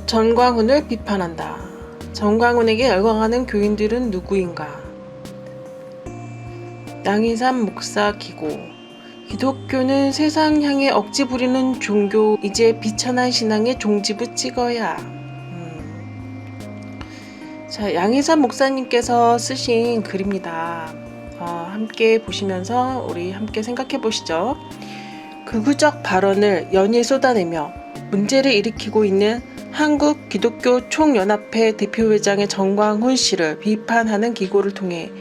전광훈을 비판한다. 전광훈에게 열광하는 교인들은 누구인가? 양희삼 목사 기고. 기독교는 세상 향해 억지 부리는 종교, 이제 비천한 신앙의 종지부 찍어야. 자, 양희삼 목사님께서 쓰신 글입니다. 함께 보시면서 우리 함께 생각해 보시죠. 극우적 발언을 연일 쏟아내며 문제를 일으키고 있는 한국 기독교 총연합회 대표회장의 전광훈 씨를 비판하는 기고를 통해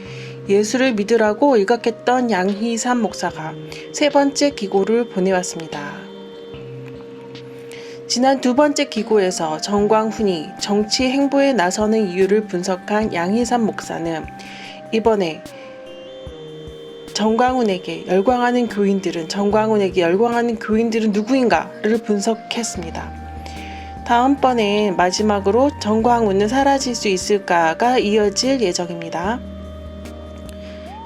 예수를 믿으라고 일각했던 양희삼 목사가 세 번째 기고를 보내왔습니다. 지난 두 번째 기고에서 전광훈이 정치 행보에 나서는 이유를 분석한 양희삼 목사는 이번에 전광훈에게 열광하는 교인들은 누구인가를 분석했습니다. 다음번에 마지막으로 전광훈은 사라질 수 있을까가 이어질 예정입니다.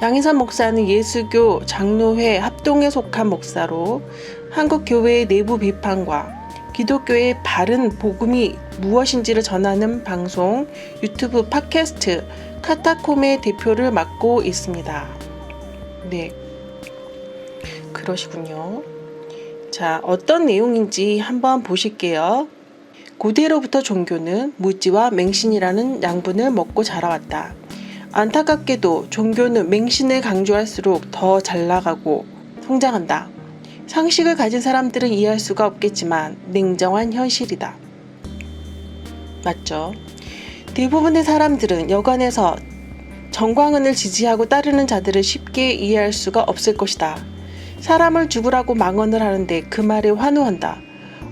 양희삼 목사는 예수교 장로회 합동에 속한 목사로 한국 교회의 내부 비판과 기독교의 바른 복음이 무엇인지를 전하는 방송, 유튜브 팟캐스트 카타콤의 대표를 맡고 있습니다. 네, 그러시군요. 자, 어떤 내용인지 한번 보실게요. 고대로부터 종교는 무지와 맹신이라는 양분을 먹고 자라왔다. 안타깝게도 종교는 맹신을 강조할수록 더 잘나가고 성장한다. 상식을 가진 사람들은 이해할 수가 없겠지만 냉정한 현실이다. 맞죠? 대부분의 사람들은 여관에서 전광훈을 지지하고 따르는 자들을 쉽게 이해할 수가 없을 것이다. 사람을 죽으라고 망언을 하는데 그 말에 환호한다.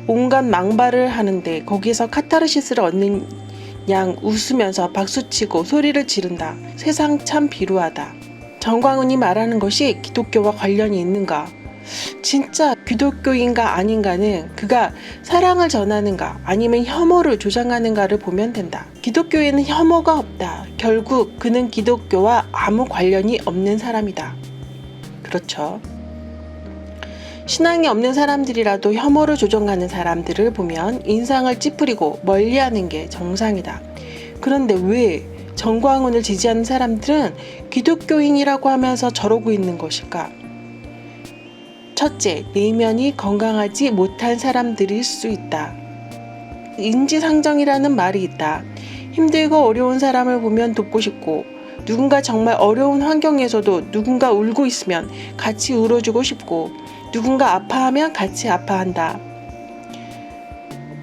온갖 망발을 하는데 거기에서 카타르시스를 얻는 양 웃으면서 박수치고 소리를 지른다. 세상 참 비루하다. 전광훈이 말하는 것이 기독교와 관련이 있는가? 진짜 기독교인가 아닌가는 그가 사랑을 전하는가 아니면 혐오를 조장하는가를 보면 된다. 기독교에는 혐오가 없다. 결국 그는 기독교와 아무 관련이 없는 사람이다. 그렇죠. 신앙이 없는 사람들이라도 혐오를 조종하는 사람들을 보면 인상을 찌푸리고 멀리하는 게 정상이다. 그런데 왜 전광훈을 지지하는 사람들은 기독교인이라고 하면서 저러고 있는 것일까? 첫째, 내면이 건강하지 못한 사람들일 수 있다. 인지상정이라는 말이 있다. 힘들고 어려운 사람을 보면 돕고 싶고 누군가 정말 어려운 환경에서도 누군가 울고 있으면 같이 울어주고 싶고 누군가 아파하면 같이 아파한다.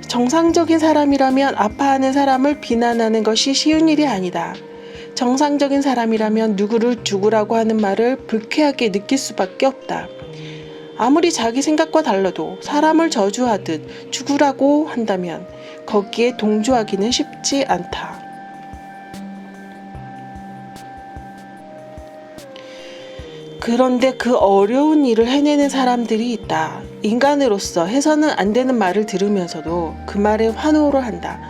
정상적인 사람이라면 아파하는 사람을 비난하는 것이 쉬운 일이 아니다. 정상적인 사람이라면 누구를 죽으라고 하는 말을 불쾌하게 느낄 수밖에 없다. 아무리 자기 생각과 달라도 사람을 저주하듯 죽으라고 한다면 거기에 동조하기는 쉽지 않다. 그런데 그 어려운 일을 해내는 사람들이 있다. 인간으로서 해서는 안 되는 말을 들으면서도 그 말에 환호를 한다.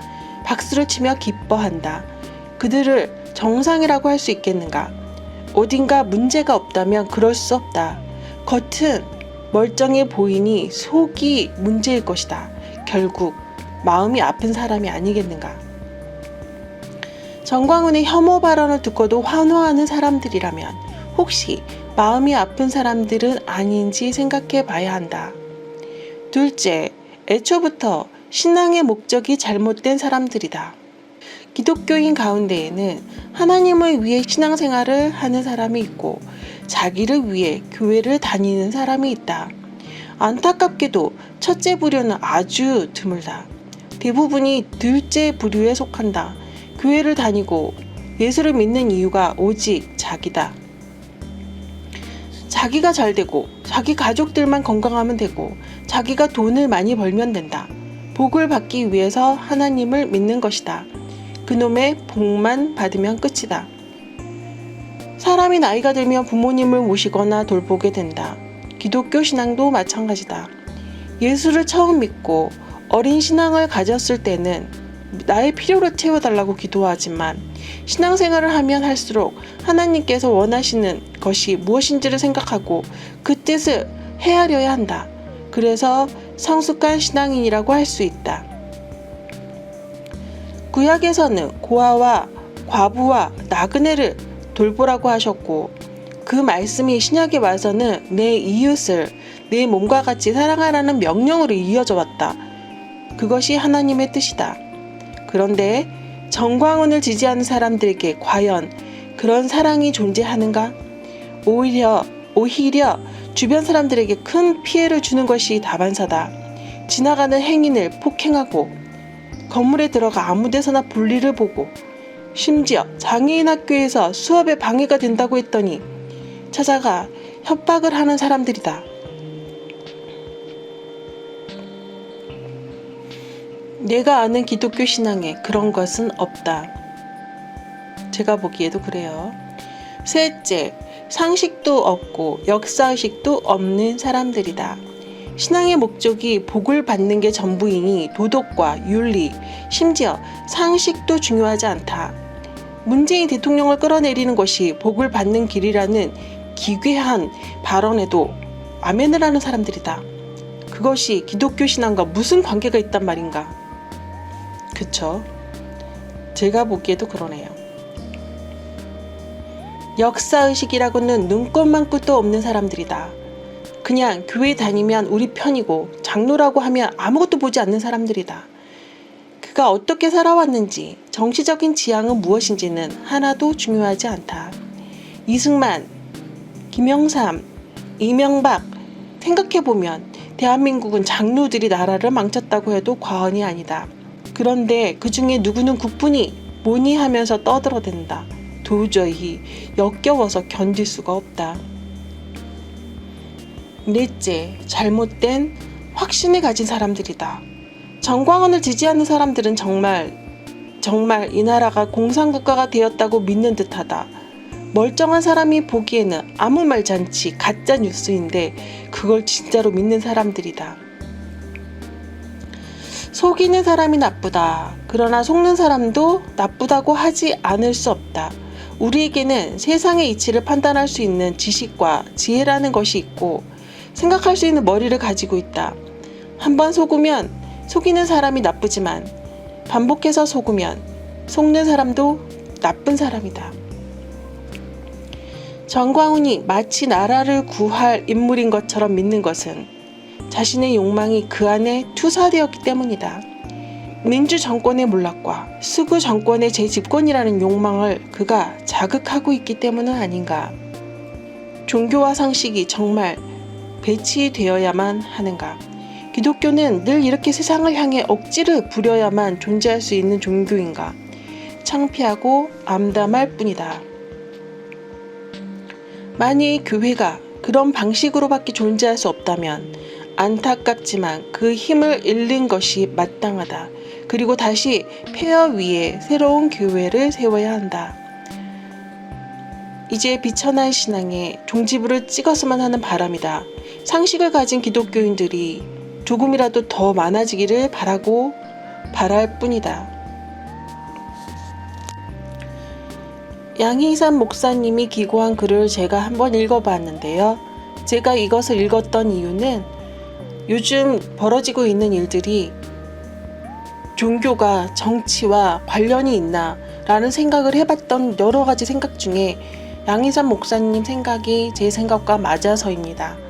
박수를 치며 기뻐한다. 그들을 정상이라고 할 수 있겠는가? 어딘가 문제가 없다면 그럴 수 없다. 겉은 멀쩡해 보이니 속이 문제일 것이다. 결국 마음이 아픈 사람이 아니겠는가? 전광훈의 혐오 발언을 듣고도 환호하는 사람들이라면 혹시 마음이 아픈 사람들은 아닌지 생각해 봐야 한다. 둘째, 애초부터 신앙의 목적이 잘못된 사람들이다. 기독교인 가운데에는 하나님을 위해 신앙생활을 하는 사람이 있고 자기를 위해 교회를 다니는 사람이 있다. 안타깝게도 첫째 부류는 아주 드물다. 대부분이 둘째 부류에 속한다. 교회를 다니고 예수를 믿는 이유가 오직 자기다. 자기가 잘 되고 자기 가족들만 건강하면 되고 자기가 돈을 많이 벌면 된다. 복을 받기 위해서 하나님을 믿는 것이다. 그놈의 복만 받으면 끝이다. 사람이 나이가 들면 부모님을 모시거나 돌보게 된다. 기독교 신앙도 마찬가지다. 예수를 처음 믿고 어린 신앙을 가졌을 때는 나의 필요를 채워달라고 기도하지만 신앙생활을 하면 할수록 하나님께서 원하시는 것이 무엇인지를 생각하고 그 뜻을 헤아려야 한다. 그래서 성숙한 신앙인이라고 할 수 있다. 구약에서는 고아와 과부와 나그네를 돌보라고 하셨고, 그 말씀이 신약에 와서는 내 이웃을 내 몸과 같이 사랑하라는 명령으로 이어져 왔다. 그것이 하나님의 뜻이다. 그런데 정광훈을 지지하는 사람들에게 과연 그런 사랑이 존재하는가? 오히려 주변 사람들에게 큰 피해를 주는 것이 다반사다. 지나가는 행인을 폭행하고 건물에 들어가 아무 데서나 볼일을 보고 심지어 장애인 학교에서 수업에 방해가 된다고 했더니 찾아가 협박을 하는 사람들이다. 내가 아는 기독교 신앙에 그런 것은 없다. 제가 보기에도 그래요. 셋째, 상식도 없고 역사의식도 없는 사람들이다. 신앙의 목적이 복을 받는 게 전부이니 도덕과 윤리, 심지어 상식도 중요하지 않다. 문재인 대통령을 끌어내리는 것이 복을 받는 길이라는 기괴한 발언에도 아멘을 하는 사람들이다. 그것이 기독교 신앙과 무슨 관계가 있단 말인가? 그쵸? 제가 보기에도 그러네요. 역사의식이라고는 눈꼽만 끝도 없는 사람들이다. 그냥 교회 다니면 우리 편이고 장로라고 하면 아무것도 보지 않는 사람들이다. 그가 어떻게 살아왔는지, 정치적인 지향은 무엇인지는 하나도 중요하지 않다. 이승만, 김영삼, 이명박 생각해보면 대한민국은 장로들이 나라를 망쳤다고 해도 과언이 아니다. 그런데 그 중에 누구는 국분이 뭐니 하면서 떠들어댄다. 도저히 역겨워서 견딜 수가 없다. 넷째, 잘못된 확신을 가진 사람들이다. 정광훈을 지지하는 사람들은 정말 이 나라가 공산국가가 되었다고 믿는 듯하다. 멀쩡한 사람이 보기에는 아무 말 잔치 가짜 뉴스인데 그걸 진짜로 믿는 사람들이다. 속이는 사람이 나쁘다. 그러나 속는 사람도 나쁘다고 하지 않을 수 없다. 우리에게는 세상의 이치를 판단할 수 있는 지식과 지혜라는 것이 있고 생각할 수 있는 머리를 가지고 있다. 한번 속으면 속이는 사람이 나쁘지만 반복해서 속으면 속는 사람도 나쁜 사람이다. 정광훈이 마치 나라를 구할 인물인 것처럼 믿는 것은 자신의 욕망이 그 안에 투사되었기 때문이다. 민주정권의 몰락과 수구 정권의 재집권이라는 욕망을 그가 자극하고 있기 때문은 아닌가. 종교와 상식이 정말 배치되어야만 하는가. 기독교는 늘 이렇게 세상을 향해 억지를 부려야만 존재할 수 있는 종교인가. 창피하고 암담할 뿐이다. 만일 교회가 그런 방식으로밖에 존재할 수 없다면 안타깝지만 그 힘을 잃는 것이 마땅하다. 그리고 다시 폐허 위에 새로운 교회를 세워야 한다. 이제 비천한 신앙에 종지부를 찍었으면 하는 바람이다. 상식을 가진 기독교인들이 조금이라도 더 많아지기를 바랄 뿐이다. 양희삼 목사님이 기고한 글을 제가 한번 읽어봤는데요. 제가 이것을 읽었던 이유는 요즘 벌어지고 있는 일들이 종교가 정치와 관련이 있나 라는 생각을 해봤던 여러 가지 생각 중에 양희삼 목사님 생각이 제 생각과 맞아서입니다.